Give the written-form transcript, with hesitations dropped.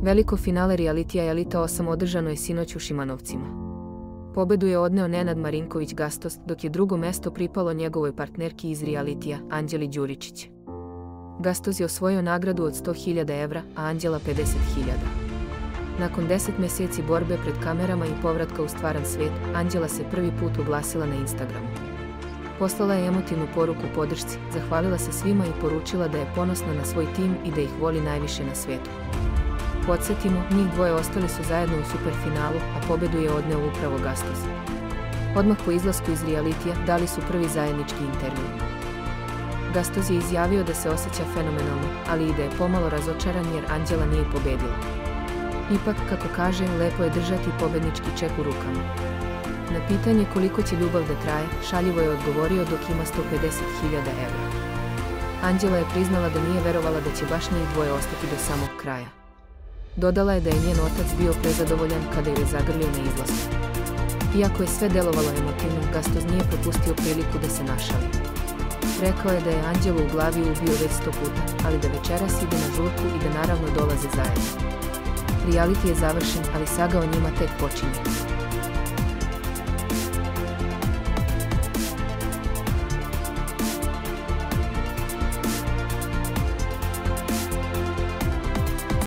Veliko finale realitija Elita 8 održano je sinoć u Šimanovcima. Pobedu je odneo Nenad Marinković Gastos, dok je drugo mesto pripalo njegovoj partnerki iz realitija, Anđeli Đuričić. Gastos je osvojio nagradu od 100.000 evra, a Anđela 50.000. Nakon 10 meseci borbe pred kamerama i povratka u stvaran svijet, Anđela se prvi put oglasila na Instagramu. Poslala je emotivnu poruku podršci, zahvalila se svima i poručila da je ponosna na svoj tim i da ih voli najviše na svijetu. Podsjetimo, njih dvoje ostali su zajedno u superfinalu, a pobedu je odneo upravo Gastos. Odmah po izlasku iz realitija dali su prvi zajednički intervju. Gastos je izjavio da se osjeća fenomenalno, ali i da je pomalo razočaran jer Anđela nije pobedila. Ipak, kako kaže, lepo je držati pobednički ček u rukama. Na pitanje koliko će ljubav da traje, šaljivo je odgovorio dok ima 150.000 evra. Anđela je priznala da nije verovala da će baš njih dvoje ostati do samog kraja. Dodala je da je njen otac bio prezadovoljan kada je zagrlio na izlasku. Iako je sve delovalo emotivno, Gastos nije propustio priliku da se našali. Rekao je da je Anđelu u glavi ubio već 100 puta, ali da večeras ide na žurku i da naravno dolaze zajedno. Reality je završen, ali saga o njima tek počinje.